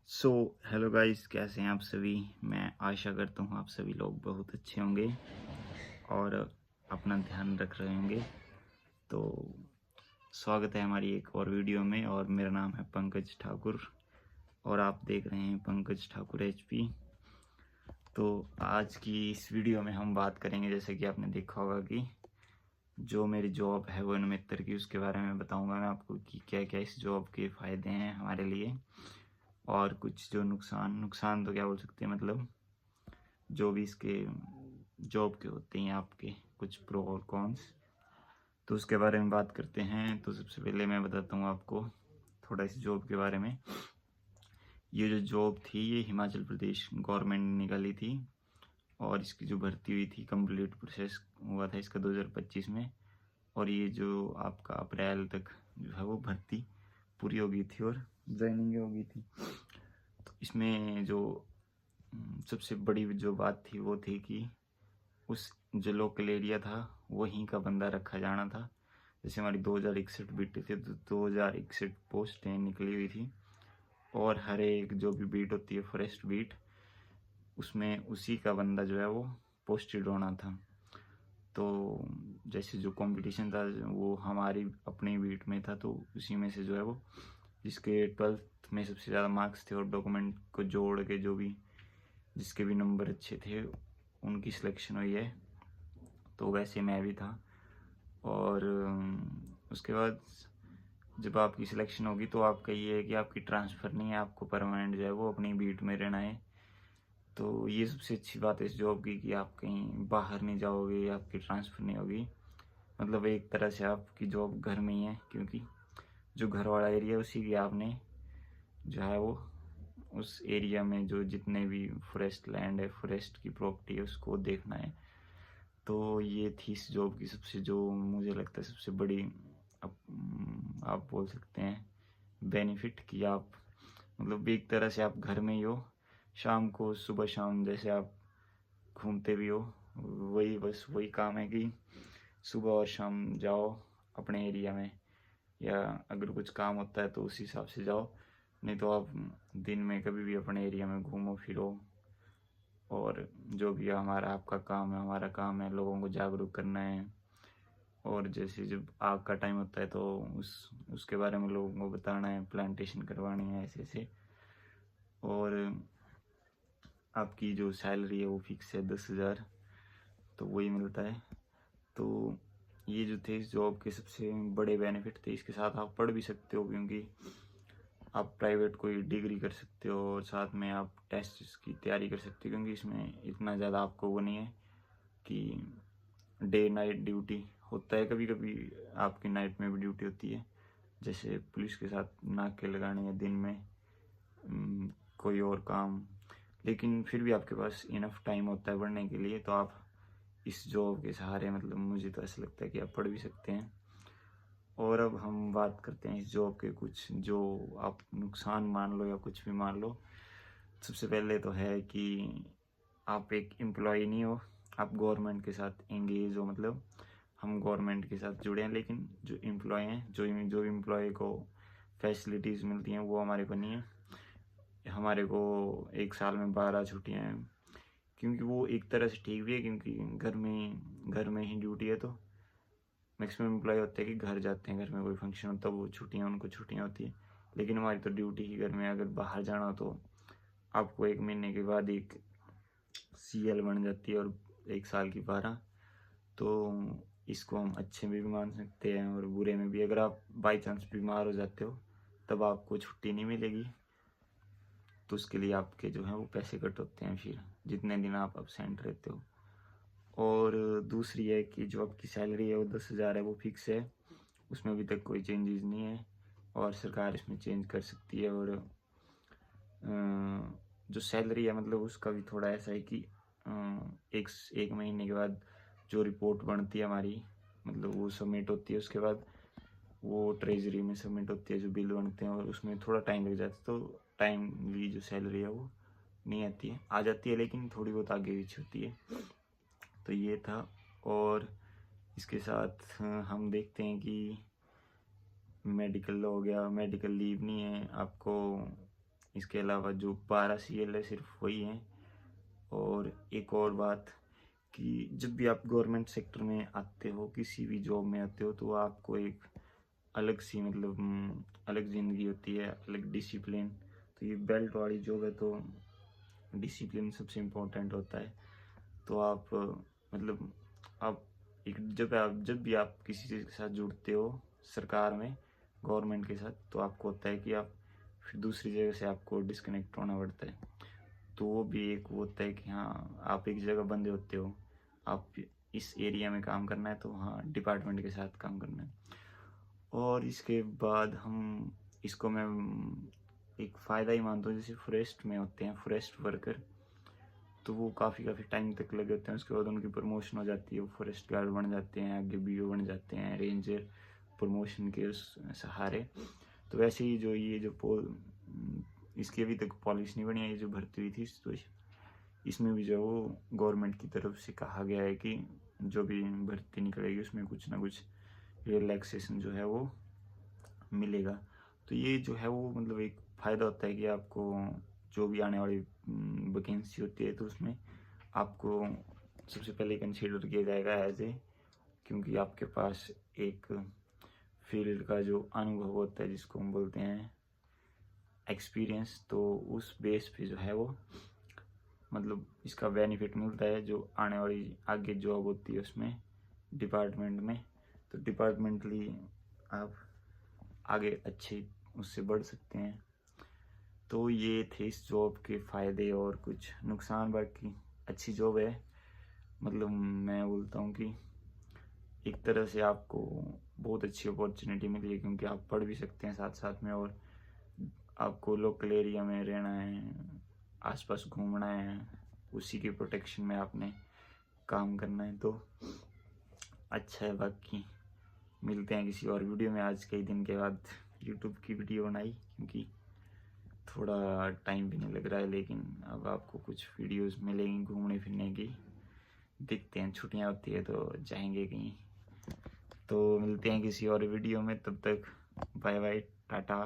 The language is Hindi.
सो हेलो गाइस, कैसे हैं आप सभी। मैं आशा करता हूँ आप सभी लोग बहुत अच्छे होंगे और अपना ध्यान रख रहे होंगे। तो स्वागत है हमारी एक और वीडियो में और मेरा नाम है पंकज ठाकुर और आप देख रहे हैं पंकज ठाकुर एचपी। तो आज की इस वीडियो में हम बात करेंगे, जैसे कि आपने देखा होगा कि जो मेरी जॉब है वो मित्र की, उसके बारे में बताऊंगा मैं आपको कि क्या क्या इस जॉब के फ़ायदे हैं हमारे लिए और कुछ जो नुकसान तो क्या बोल सकते हैं, मतलब जो भी इसके जॉब के होते हैं आपके कुछ प्रो और कॉन्स, तो उसके बारे में बात करते हैं। तो सबसे पहले मैं बताता हूँ आपको थोड़ा इस जॉब के बारे में। ये जो जॉब थी ये हिमाचल प्रदेश गवर्नमेंट ने निकाली थी और इसकी जो भर्ती हुई थी, कंप्लीट प्रोसेस हुआ था इसका 2025 में, और ये जो आपका अप्रैल तक जो है वो भर्ती पूरी हो गई थी और ज्वाइनिंग हो गई थी। तो इसमें जो सबसे बड़ी जो बात थी वो थी कि उस जो लोकल एरिया था वहीं का बंदा रखा जाना था। जैसे हमारी 2061 बीटें थी तो 2061 पोस्टें निकली हुई थी और हर एक जो भी बीट होती है फॉरेस्ट बीट, उसमें उसी का बंदा जो है वो पोस्टेड होना था। तो जैसे जो कंपटीशन था वो हमारी अपनी बीट में था, तो उसी में से जो है वो जिसके 12th में सबसे ज़्यादा मार्क्स थे और डॉक्यूमेंट को जोड़ के जो भी जिसके भी नंबर अच्छे थे उनकी सिलेक्शन हुई है। तो वैसे मैं भी था और उसके बाद जब आपकी सिलेक्शन होगी तो आपका ये है कि आपकी ट्रांसफ़र नहीं है, आपको परमानेंट जो है वो अपनी बीट में रहना है। तो ये सबसे अच्छी बात है इस जॉब की कि आप कहीं बाहर नहीं जाओगे, आपकी ट्रांसफ़र नहीं होगी। मतलब एक तरह से आपकी जॉब घर में ही है, क्योंकि जो घर वाला एरिया उसी की आपने जो है वो उस एरिया में जो जितने भी फॉरेस्ट लैंड है, फॉरेस्ट की प्रॉपर्टी है, उसको देखना है। तो ये थी इस जॉब की सबसे, जो मुझे लगता है सबसे बड़ी आप बोल सकते हैं बेनिफिट, कि आप मतलब एक तरह से आप घर में ही हो। शाम को सुबह शाम जैसे आप घूमते भी हो, वही बस वही काम है कि सुबह और शाम जाओ अपने एरिया में, या अगर कुछ काम होता है तो उस हिसाब से जाओ, नहीं तो आप दिन में कभी भी अपने एरिया में घूमो फिरो। और जो भी हमारा आपका काम है, हमारा काम है लोगों को जागरूक करना है। और जैसे जब आग का टाइम होता है तो उसके बारे में लोगों को बताना है, प्लांटेशन करवानी है ऐसे ऐसे। और आपकी जो सैलरी है वो फिक्स है 10,000, तो वही मिलता है। तो ये जो थे इस जॉब के सबसे बड़े बेनिफिट थे। इसके साथ आप पढ़ भी सकते हो, क्योंकि आप प्राइवेट कोई डिग्री कर सकते हो और साथ में आप टेस्ट की तैयारी कर सकते हो, क्योंकि इसमें इतना ज़्यादा आपको वो नहीं है कि डे नाइट ड्यूटी होता है। कभी कभी आपकी नाइट में भी ड्यूटी होती है, जैसे पुलिस के साथ नाके लगाने या दिन में कोई और काम, लेकिन फिर भी आपके पास इनफ टाइम होता है पढ़ने के लिए। तो आप इस जॉब के सहारे, मतलब मुझे तो ऐसा लगता है कि आप पढ़ भी सकते हैं। और अब हम बात करते हैं इस जॉब के कुछ जो आप नुकसान मान लो या कुछ भी मान लो। सबसे पहले तो है कि आप एक एम्प्लॉय नहीं हो, आप गवर्नमेंट के साथ एंगेज हो। मतलब हम गवर्नमेंट के साथ जुड़े हैं, लेकिन जो एम्प्लॉय हैं, जो एम्प्लॉय को फैसिलिटीज़ मिलती हैं वो हमारे को नहीं है। हमारे को एक साल में 12 छुट्टियाँ हैं, क्योंकि वो एक तरह से ठीक भी है, क्योंकि घर में ही ड्यूटी है। तो मैक्सिमम एम्प्लॉय होते हैं कि घर जाते हैं, घर में कोई फंक्शन होता है वो छुट्टियाँ, उनको छुट्टियाँ होती है। लेकिन हमारी तो ड्यूटी ही घर में। अगर बाहर जाना हो तो आपको 1 महीने के बाद एक CL बन जाती है और 1 साल की 12। तो इसको हम अच्छे में भी मान सकते हैं और बुरे में भी। अगर आप बाई चांस बीमार हो जाते हो तब आपको छुट्टी नहीं मिलेगी, तो उसके लिए आपके जो हैं वो पैसे कट होते हैं फिर जितने दिन आप अब्सेंट रहते हो। और दूसरी है कि जो आपकी सैलरी है वो 10,000 है, वो फिक्स है, उसमें अभी तक कोई चेंजेस नहीं है और सरकार इसमें चेंज कर सकती है। और जो सैलरी है मतलब उसका भी थोड़ा ऐसा है कि एक महीने के बाद जो रिपोर्ट बनती है हमारी, मतलब वो सबमिट होती है, उसके बाद वो ट्रेजरी में सबमिट होती है जो बिल बनते हैं, और उसमें थोड़ा टाइम लग जाता है। तो टाइमली जो सैलरी है वो नहीं आती है, आ जाती है लेकिन थोड़ी बहुत आगे पीछे होती है। तो ये था। और इसके साथ हम देखते हैं कि मेडिकल हो गया, मेडिकल लीव नहीं है आपको इसके अलावा जो 12 CL है सिर्फ वही हैं। और एक और बात कि जब भी आप गवर्नमेंट सेक्टर में आते हो, किसी भी जॉब में आते हो, तो आपको एक अलग सी मतलब अलग ज़िंदगी होती है, अलग डिसिप्लिन। तो ये बेल्ट वाली जॉब है तो डिसिप्लिन सबसे इम्पोर्टेंट होता है। तो आप मतलब आप जब भी आप किसी चीज़ के साथ जुड़ते हो सरकार में, गवर्नमेंट के साथ, तो आपको होता है कि आप फिर दूसरी जगह से आपको डिस्कनेक्ट होना पड़ता है। तो वो भी एक वो होता है कि हाँ, आप एक जगह बंदे होते हो, आप इस एरिया में काम करना है तो हाँ, डिपार्टमेंट के साथ काम करना है। और इसके बाद हम इसको मैं एक फ़ायदा ही मानता हूँ। जैसे फॉरेस्ट में होते हैं फॉरेस्ट वर्कर, तो वो काफ़ी टाइम तक लगे होते हैं, उसके बाद उनकी प्रमोशन हो जाती है, वो फॉरेस्ट गार्ड बन जाते हैं, आगे BO बन जाते हैं, रेंजर, प्रमोशन के उस सहारे। तो वैसे ही जो ये जो इसकी अभी तक पॉलिसी नहीं बनी है, ये जो भर्ती हुई थी, तो इसमें भी जो है वो गवर्नमेंट की तरफ से कहा गया है कि जो भी भर्ती निकलेगी उसमें कुछ ना कुछ रिलैक्सेशन जो है वो मिलेगा। तो ये जो है वो मतलब एक फ़ायदा होता है कि आपको जो भी आने वाली वैकेंसी होती है तो उसमें आपको सबसे पहले कंसीडर किया जाएगा एज ए, क्योंकि आपके पास एक फील्ड का जो अनुभव होता है जिसको हम बोलते हैं एक्सपीरियंस, तो उस बेस पे जो है वो मतलब इसका बेनिफिट मिलता है जो आने वाली आगे जॉब होती है उसमें डिपार्टमेंट में। तो डिपार्टमेंटली आप आगे अच्छे उससे बढ़ सकते हैं। तो ये थे इस जॉब के फ़ायदे और कुछ नुकसान। बाकी अच्छी जॉब है, मतलब मैं बोलता हूँ कि एक तरह से आपको बहुत अच्छी अपॉर्चुनिटी मिली है, क्योंकि आप पढ़ भी सकते हैं साथ साथ में, और आपको लोकल एरिया में रहना है, आसपास घूमना है, उसी के प्रोटेक्शन में आपने काम करना है, तो अच्छा है। बाकी मिलते हैं किसी और वीडियो में। आज कई दिन के बाद यूट्यूब की वीडियो बनाई, क्योंकि थोड़ा टाइम भी नहीं लग रहा है, लेकिन अब आपको कुछ वीडियोस मिलेंगी घूमने फिरने की। देखते हैं, छुट्टियां होती है तो जाएंगे कहीं। तो मिलते हैं किसी और वीडियो में, तब तक बाय बाय, टाटा।